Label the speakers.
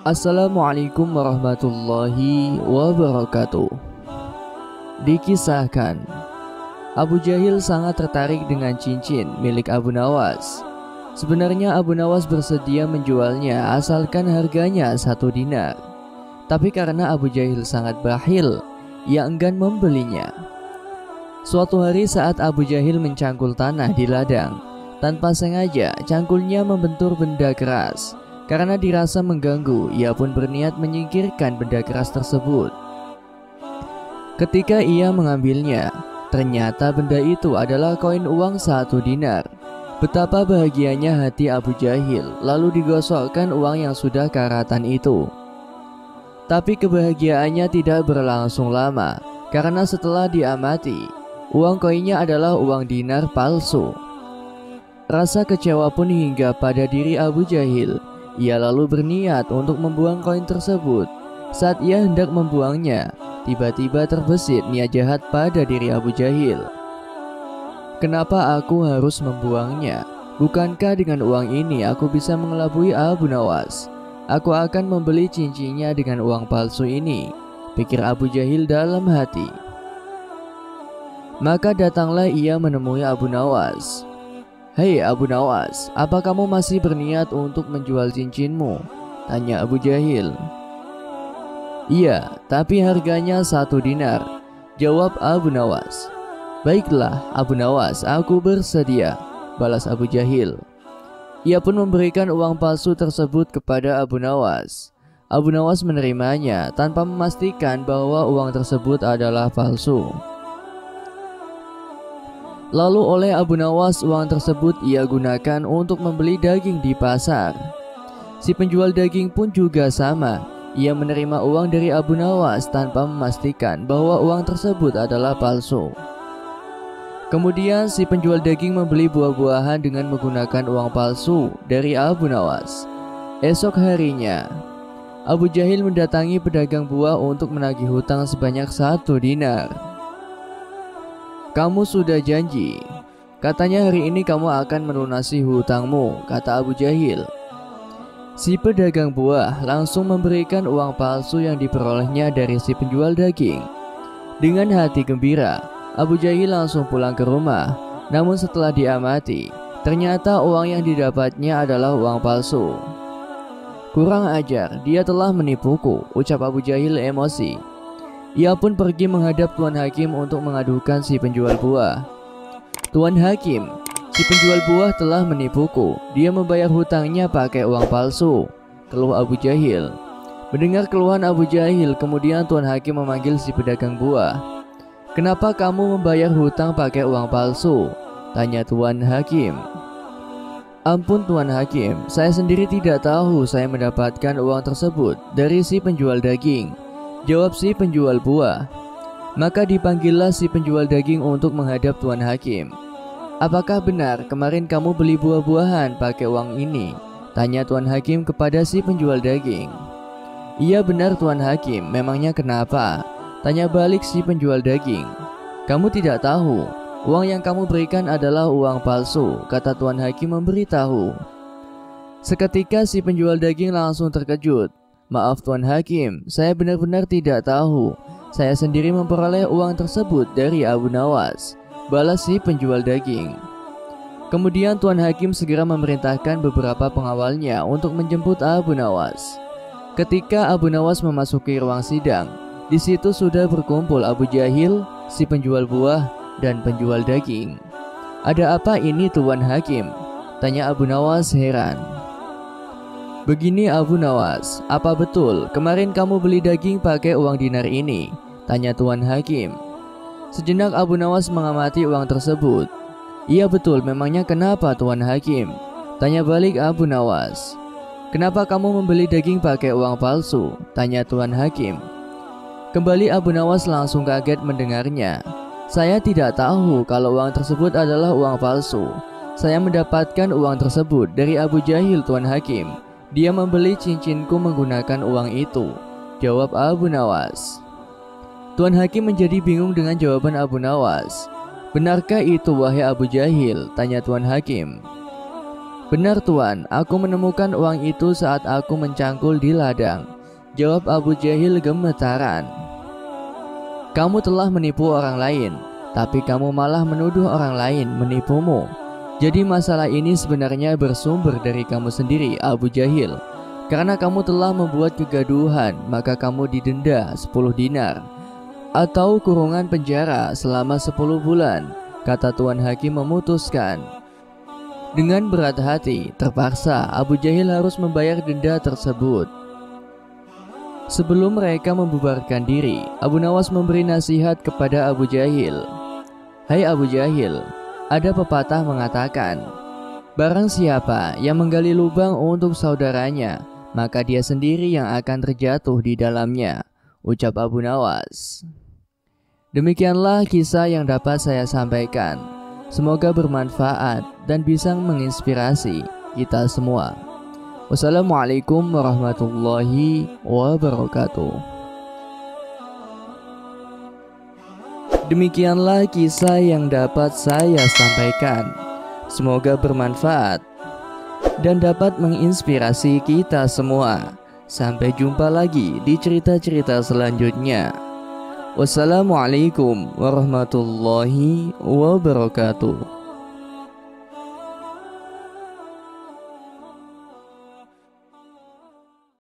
Speaker 1: Assalamualaikum warahmatullahi wabarakatuh. Dikisahkan, Abu Jahil sangat tertarik dengan cincin milik Abu Nawas. Sebenarnya Abu Nawas bersedia menjualnya asalkan harganya 1 dinar. Tapi karena Abu Jahil sangat bakhil, ia enggan membelinya. Suatu hari saat Abu Jahil mencangkul tanah di ladang, tanpa sengaja cangkulnya membentur benda keras. Karena dirasa mengganggu, ia pun berniat menyingkirkan benda keras tersebut. Ketika ia mengambilnya, ternyata benda itu adalah koin uang 1 dinar. Betapa bahagianya hati Abu Jahil, lalu digosokkan uang yang sudah karatan itu. Tapi kebahagiaannya tidak berlangsung lama, karena setelah diamati, uang koinnya adalah uang dinar palsu. Rasa kecewa pun hingga pada diri Abu Jahil. Ia lalu berniat untuk membuang koin tersebut. Saat ia hendak membuangnya, tiba-tiba terbesit niat jahat pada diri Abu Jahil. Kenapa aku harus membuangnya? Bukankah dengan uang ini aku bisa mengelabui Abu Nawas? Aku akan membeli cincinnya dengan uang palsu ini, pikir Abu Jahil dalam hati. Maka datanglah ia menemui Abu Nawas. "Hei Abu Nawas, apa kamu masih berniat untuk menjual cincinmu?" tanya Abu Jahil. "Iya, tapi harganya 1 dinar," jawab Abu Nawas. "Baiklah Abu Nawas, aku bersedia," balas Abu Jahil. Ia pun memberikan uang palsu tersebut kepada Abu Nawas. Abu Nawas menerimanya tanpa memastikan bahwa uang tersebut adalah palsu. Lalu oleh Abu Nawas uang tersebut ia gunakan untuk membeli daging di pasar. Si penjual daging pun juga sama. Ia menerima uang dari Abu Nawas tanpa memastikan bahwa uang tersebut adalah palsu. Kemudian si penjual daging membeli buah-buahan dengan menggunakan uang palsu dari Abu Nawas. Esok harinya, Abu Jahil mendatangi pedagang buah untuk menagih hutang sebanyak 1 dinar. "Kamu sudah janji, katanya hari ini kamu akan melunasi hutangmu," kata Abu Jahil. Si pedagang buah langsung memberikan uang palsu yang diperolehnya dari si penjual daging. Dengan hati gembira, Abu Jahil langsung pulang ke rumah. Namun setelah diamati, ternyata uang yang didapatnya adalah uang palsu. "Kurang ajar, dia telah menipuku," ucap Abu Jahil emosi. Ia pun pergi menghadap Tuan Hakim untuk mengadukan si penjual buah. "Tuan Hakim, si penjual buah telah menipuku. Dia membayar hutangnya pakai uang palsu," keluh Abu Jahil. Mendengar keluhan Abu Jahil, kemudian Tuan Hakim memanggil si pedagang buah. "Kenapa kamu membayar hutang pakai uang palsu?" tanya Tuan Hakim. "Ampun Tuan Hakim, saya sendiri tidak tahu saya mendapatkan uang tersebut dari si penjual daging," jawab si penjual buah. Maka dipanggillah si penjual daging untuk menghadap Tuan Hakim. "Apakah benar kemarin kamu beli buah-buahan pakai uang ini?" tanya Tuan Hakim kepada si penjual daging. "Iya benar Tuan Hakim, memangnya kenapa?" tanya balik si penjual daging. "Kamu tidak tahu, uang yang kamu berikan adalah uang palsu," kata Tuan Hakim memberitahu. Seketika si penjual daging langsung terkejut. "Maaf Tuan Hakim, saya benar-benar tidak tahu. Saya sendiri memperoleh uang tersebut dari Abu Nawas," balas si penjual daging. Kemudian Tuan Hakim segera memerintahkan beberapa pengawalnya untuk menjemput Abu Nawas. Ketika Abu Nawas memasuki ruang sidang, di situ sudah berkumpul Abu Jahil, si penjual buah, dan penjual daging. "Ada apa ini Tuan Hakim?" tanya Abu Nawas heran. "Begini Abu Nawas, apa betul kemarin kamu beli daging pakai uang dinar ini?" tanya Tuan Hakim. Sejenak Abu Nawas mengamati uang tersebut. "Iya betul, memangnya kenapa Tuan Hakim?" tanya balik Abu Nawas. "Kenapa kamu membeli daging pakai uang palsu?" tanya Tuan Hakim. Kembali Abu Nawas langsung kaget mendengarnya. "Saya tidak tahu kalau uang tersebut adalah uang palsu. Saya mendapatkan uang tersebut dari Abu Jahil Tuan Hakim. Dia membeli cincinku menggunakan uang itu," jawab Abu Nawas. Tuan Hakim menjadi bingung dengan jawaban Abu Nawas. "Benarkah itu wahai Abu Jahil?" tanya Tuan Hakim. "Benar Tuan, aku menemukan uang itu saat aku mencangkul di ladang," jawab Abu Jahil gemetaran. "Kamu telah menipu orang lain, tapi kamu malah menuduh orang lain menipumu. Jadi masalah ini sebenarnya bersumber dari kamu sendiri, Abu Jahil. Karena kamu telah membuat kegaduhan, maka kamu didenda 10 dinar atau kurungan penjara selama 10 bulan, kata Tuan Hakim memutuskan. Dengan berat hati, terpaksa Abu Jahil harus membayar denda tersebut. Sebelum mereka membubarkan diri, Abu Nawas memberi nasihat kepada Abu Jahil. "Hai Abu Jahil, ada pepatah mengatakan, barang siapa yang menggali lubang untuk saudaranya, maka dia sendiri yang akan terjatuh di dalamnya," ucap Abu Nawas. Demikianlah kisah yang dapat saya sampaikan. Semoga bermanfaat dan bisa menginspirasi kita semua. Wassalamualaikum warahmatullahi wabarakatuh. Demikianlah kisah yang dapat saya sampaikan. Semoga bermanfaat dan dapat menginspirasi kita semua. Sampai jumpa lagi di cerita-cerita selanjutnya. Wassalamualaikum warahmatullahi wabarakatuh.